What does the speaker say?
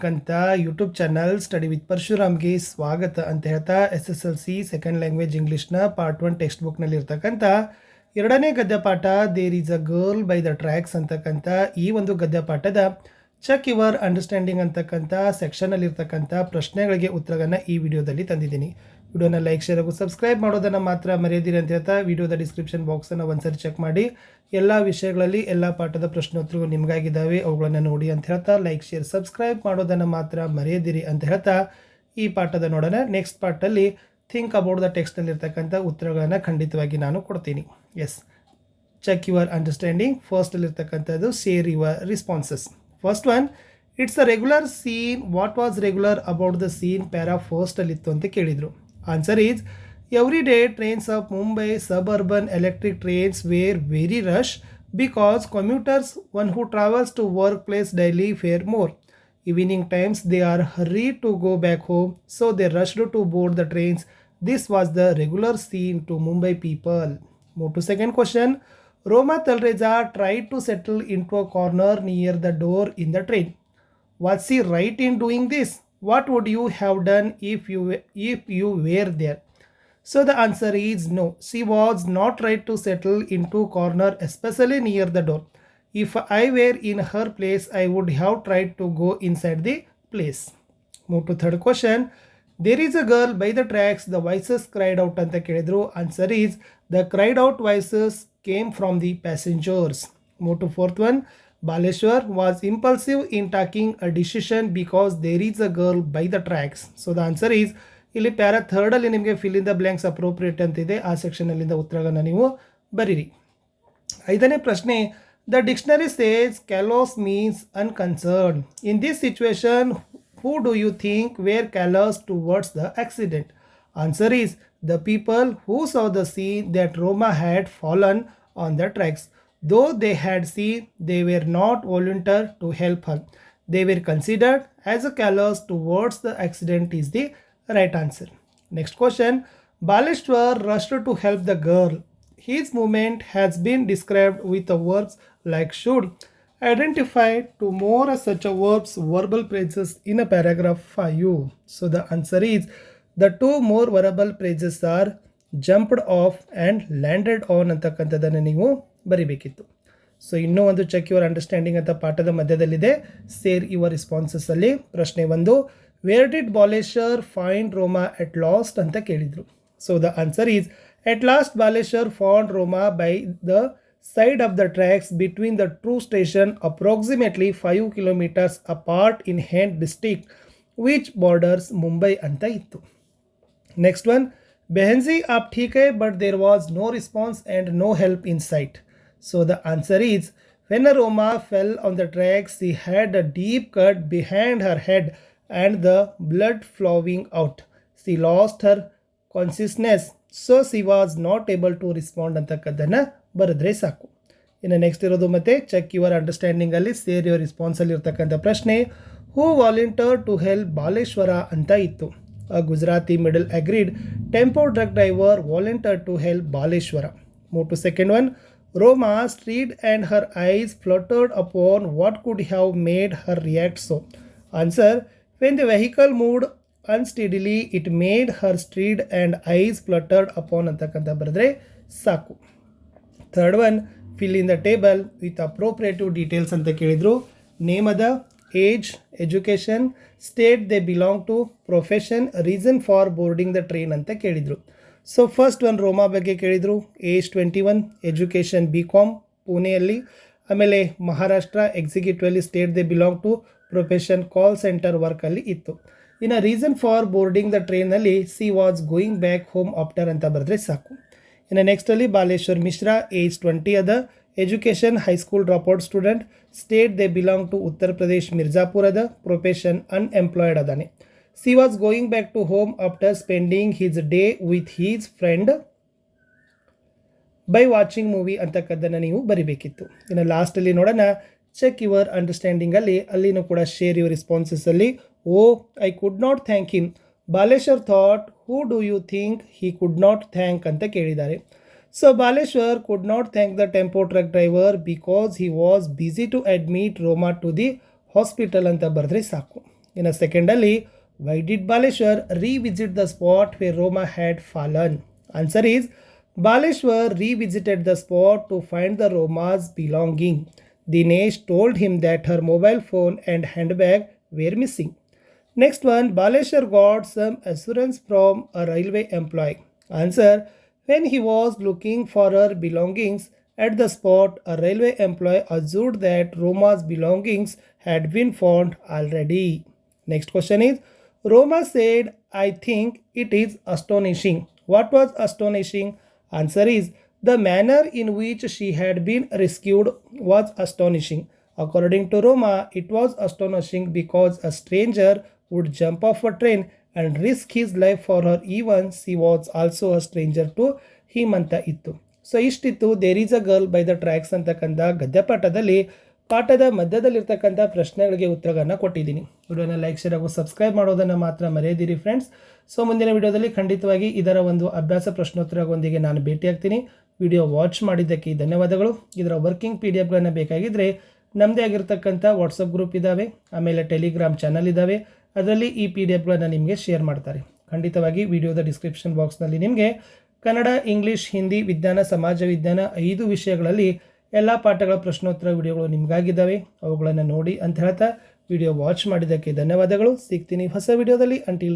ಕಂತ YouTube channel study with ಪರಶುರಾಮ್ಗೆ ಸ್ವಾಗತ ಅಂತ ಹೇಳ್ತಾ SSLC ಸೆಕೆಂಡ್ ಲ್ಯಾಂಗ್ವೇಜ್ ಇಂಗ್ಲೀಷ್ನ ಪಾರ್ಟ್ 1 ಟೆಕ್ಸ್ಟ್ ಬುಕ್ನಲ್ಲಿ ಇರ್ತಕ್ಕಂಥ ಎರಡನೇ ಗದ್ಯಪಾಠ there is a girl by the tracks ಅಂತಕ್ಕಂಥ ಈ ಒಂದು ಗದ್ಯಪಾಠದ ಚೆಕ್ ಯುವರ್ ಅಂಡರ್ಸ್ಟ್ಯಾಂಡಿಂಗ್ ಅಂತಕ್ಕಂಥ ಸೆಕ್ಷನಲ್ಲಿ ಇರ್ತಕ್ಕಂಥ ಪ್ರಶ್ನೆಗಳಿಗೆ ಉತ್ತರಗಳನ್ನು ಈ ವಿಡಿಯೋದಲ್ಲಿ ತಂದಿದ್ದೀನಿ. ವಿಡಿಯೋನ ಲೈಕ್ ಶೇರ್ ಹಾಗೂ ಸಬ್ಸ್ಕ್ರೈಬ್ ಮಾಡೋದನ್ನು ಮಾತ್ರ ಮರೆಯದಿರಿ ಅಂತ ಹೇಳ್ತಾ ವಿಡಿಯೋದ ಡಿಸ್ಕ್ರಿಪ್ಷನ್ ಬಾಕ್ಸನ್ನು ಒಂದ್ಸರಿ ಚೆಕ್ ಮಾಡಿ. ಎಲ್ಲ ವಿಷಯಗಳಲ್ಲಿ ಎಲ್ಲ ಪಾಠದ ಪ್ರಶ್ನೋತ್ತರಗಳು ನಿಮಗಾಗಿದ್ದಾವೆ, ಅವುಗಳನ್ನು ನೋಡಿ ಅಂತ ಹೇಳ್ತಾ ಲೈಕ್ ಶೇರ್ ಸಬ್ಸ್ಕ್ರೈಬ್ ಮಾಡೋದನ್ನು ಮಾತ್ರ ಮರೆಯದಿರಿ ಅಂತ ಹೇಳ್ತಾ ಈ ಪಾಠದ ನೋಡೋಣ. ನೆಕ್ಸ್ಟ್ ಪಾರ್ಟಲ್ಲಿ ಥಿಂಕ್ ಅಬೌಟ್ ದ ಟೆಕ್ಸ್ಟಲ್ಲಿರ್ತಕ್ಕಂಥ ಉತ್ತರಗಳನ್ನು ಖಂಡಿತವಾಗಿ ನಾನು ಕೊಡ್ತೀನಿ. Yes, check your understanding. ಫಸ್ಟಲ್ಲಿರ್ತಕ್ಕಂಥದ್ದು share your responses. First one, it's a regular scene. What was regular about the scene? Para ಫಸ್ಟಲ್ಲಿತ್ತು ಅಂತ ಕೇಳಿದರು. Answer is, every day trains of Mumbai suburban electric trains were very rush because commuters, one who travels to workplace daily, fare more. Evening times they are hurried to go back home, so they rushed to board the trains. This was the regular scene to Mumbai people. Move to second question. Roma Talreja tried to settle into a corner near the door in the train. Was she right in doing this? What would you have done if you were there? So the answer is no. She was not right to settle into corner, especially near the door. If I were in her place, I would have tried to go inside the place. Move to third question. There is a girl by the tracks. The voices cried out anta kelidru. Answer is, the cried out voices came from the passengers. Move to fourth one. Baleshwar was impulsive in taking a decision because there is a girl by the tracks. So the answer is, ಇಲ್ಲಿ para ಥರ್ಡಲ್ಲಿ ನಿಮಗೆ fill in the blanks appropriate ಅಂತಿದೆ, ಆ ಸೆಕ್ಷನಲ್ಲಿಂದ ಉತ್ತರಗಳನ್ನು ನೀವು ಬರೀರಿ. ಐದನೇ ಪ್ರಶ್ನೆ, the dictionary says callous means unconcern. In this situation who do you think were callous towards the accident? Answer is, the people who saw the scene that Roma had fallen on the tracks. Though they had seen, they were not volunteer to help her. They were considered as a callous towards the accident is the right answer. Next question. Baleshwar rushed to help the girl. His movement has been described with the verbs like should. Identify two more such verbs, verbal phrases in a paragraph 5. So the answer is, the two more verbal phrases are jumped off and landed on ಅಂತಕ್ಕಂಥದ್ದನ್ನು ನೀವು ಬರಿಬೇಕಿತ್ತು. So ಇನ್ನೂ ಒಂದು check your understanding ಅಂತ ಪಾಠದ ಮಧ್ಯದಲ್ಲಿದೆ. ಸೇರ್ your responses ಅಲ್ಲಿ ಪ್ರಶ್ನೆ ಒಂದು, where did Baleshwar find Roma at last ಅಂತ ಕೇಳಿದರು. So the answer is, at last Baleshwar found Roma by the side of the tracks between the two station approximately 5 kilometers apart in ಹೆಂಡ್ district which borders Mumbai ಅಂತ ಇತ್ತು. Next one, Behenzi aap theek hai, but there was no response and no help in sight. So the answer is, when Roma fell on the tracks, she had a deep cut behind her head and the blood flowing out. She lost her consciousness, so she was not able to respond ಅಂತಕ್ಕದ್ದನ್ನು ಬರೆದ್ರೆ ಸಾಕು. ಇನ್ನು next ಇರೋದು ಮತ್ತೆ check your understanding ಅಲ್ಲಿ ಸೇರ್ your response ಅಲ್ಲಿ ಇರ್ತಕ್ಕಂಥ ಪ್ರಶ್ನೆ, ಹೂ volunteer to help Baleshwar ಅಂತ ಇತ್ತು. A Gujarati middle agreed tempo truck driver volunteered to help Baleshwara. Move to second one. Roma stirred and her eyes fluttered upon what could have made her react so. Answer, when the vehicle moved unsteadily, it made her stirred and eyes fluttered upon antakanta baradre saku. Third one, fill in the table with appropriate details anta kelidru. Name of the age, education, state they belong to, profession, reason for boarding the train ಅಂತ ಕೇಳಿದರು. So first one ರೋಮಾ ಬಗ್ಗೆ ಕೇಳಿದರು. Age 21, education BCom ಪುಣೆಯಲ್ಲಿ, ಆಮೇಲೆ ಮಹಾರಾಷ್ಟ್ರ ಎಕ್ಸಿಕ್ಯೂಟಿವಲ್ಲಿ, state they belong to, profession call centre ವರ್ಕಲ್ಲಿ ಇತ್ತು. ಇನ್ನು ರೀಸನ್ ಫಾರ್ ಬೋರ್ಡಿಂಗ್ ದ ಟ್ರೈನಲ್ಲಿ she was going back home after ಅಂತ ಬರೆದ್ರೆ ಸಾಕು. ಇನ್ನು ನೆಕ್ಸ್ಟಲ್ಲಿ ಬಾಲೇಶ್ವರ್ ಮಿಶ್ರಾ, ಏಜ್ 20 ಅದ, education high school dropout student, state they belong to Uttar Pradesh Mirzapur ಅದ, ಪ್ರೊಫೆಷನ್ ಅನ್ಎಂಪ್ಲಾಯ್ಡ್ ಅದಾನೆ. She was going back to home after spending his day with his friend by watching movie ಅಂತಕ್ಕದ್ದನ್ನು ನೀವು ಬರಿಬೇಕಿತ್ತು. ಇನ್ನು ಲಾಸ್ಟಲ್ಲಿ ನೋಡೋಣ ಚೆಕ್ ಯುವರ್ ಅಂಡರ್ಸ್ಟ್ಯಾಂಡಿಂಗ್ ಅಲ್ಲಿನೂ ಕೂಡ ಶೇರ್ ಯುವರ್ ರಿಸ್ಪಾನ್ಸಸ್ ಅಲ್ಲಿ, oh I could not thank him, Baleshwar thought who do you think he could not thank ಅಂತ ಕೇಳಿದ್ದಾರೆ. So Baleshwar could not thank the tempo truck driver because he was busy to admit Roma to the hospital ಅಂತ ಬರೆದ್ರೆ ಸಾಕು. ಇನ್ನು ಸೆಕೆಂಡಲ್ಲಿ why did Baleshwar revisit the spot where Roma had fallen? Answer is Baleshwar revisited the spot to find the Roma's belonging. Dinesh told him that her mobile phone and handbag were missing. Next one, Baleshwar got some assurance from a railway employee. Answer, when he was looking for her belongings at the spot, a railway employee assured that Roma's belongings had been found already. Next question is, Roma said, I think it is astonishing. What was astonishing? Answer is, the manner in which she had been rescued was astonishing. According to Roma, it was astonishing because a stranger would jump off a train and risk his life for her even she was also a stranger to him ಅಂತ ಇತ್ತು. So ಇಷ್ಟಿತ್ತು there is a girl by the tracks ಅಂತಕ್ಕಂಥ ಗದ್ಯಪಾಠದಲ್ಲಿ ಪಾಠದ ಮಧ್ಯದಲ್ಲಿರ್ತಕ್ಕಂಥ ಪ್ರಶ್ನೆಗಳಿಗೆ ಉತ್ತರಗಳನ್ನು ಕೊಟ್ಟಿದ್ದೀನಿ. ವಿಡಿಯೋನ ಲೈಕ್ ಶೇರ್ ಹಾಗೂ ಸಬ್ಸ್ಕ್ರೈಬ್ ಮಾಡೋದನ್ನು ಮಾತ್ರ ಮರೆಯದಿರಿ ಫ್ರೆಂಡ್ಸ್. ಸೊ ಮುಂದಿನ ವಿಡಿಯೋದಲ್ಲಿ ಖಂಡಿತವಾಗಿ ಇದರ ಒಂದು ಅಭ್ಯಾಸ ಪ್ರಶ್ನೋತ್ತರಗಳೊಂದಿಗೆ ನಾನು ಭೇಟಿಯಾಗ್ತೀನಿ. ವಿಡಿಯೋ ವಾಚ್ ಮಾಡಿದ್ದಕ್ಕೆ ಧನ್ಯವಾದಗಳು. ಇದರ ವರ್ಕಿಂಗ್ PDF ಬೇಕಾಗಿದ್ದರೆ ನಮ್ಮದೇ ಆಗಿರ್ತಕ್ಕಂಥ ವಾಟ್ಸಪ್ ಗ್ರೂಪ್ ಇದ್ದಾವೆ, ಆಮೇಲೆ ಟೆಲಿಗ್ರಾಮ್ ಚಾನಲ್ ಇದ್ದಾವೆ, ಅದರಲ್ಲಿ ಈ PDF ನಿಮಗೆ ಶೇರ್ ಮಾಡ್ತಾರೆ. ಖಂಡಿತವಾಗಿ ವಿಡಿಯೋದ ಡಿಸ್ಕ್ರಿಪ್ಷನ್ ಬಾಕ್ಸ್ನಲ್ಲಿ ನಿಮಗೆ ಕನ್ನಡ, ಇಂಗ್ಲೀಷ್, ಹಿಂದಿ, ವಿಜ್ಞಾನ, ಸಮಾಜ ವಿಜ್ಞಾನ 5 ವಿಷಯಗಳಲ್ಲಿ ಎಲ್ಲ ಪಾಠಗಳ ಪ್ರಶ್ನೋತ್ತರ ವಿಡಿಯೋಗಳು ನಿಮಗಾಗಿದ್ದಾವೆ. ಅವುಗಳನ್ನು ನೋಡಿ ಅಂತ ಹೇಳ್ತಾ ವಿಡಿಯೋ ವಾಚ್ ಮಾಡಿದ್ದಕ್ಕೆ ಧನ್ಯವಾದಗಳು. ಸಿಗ್ತೀನಿ ಹೊಸ ವಿಡಿಯೋದಲ್ಲಿ. ಅಂಟಿಲ್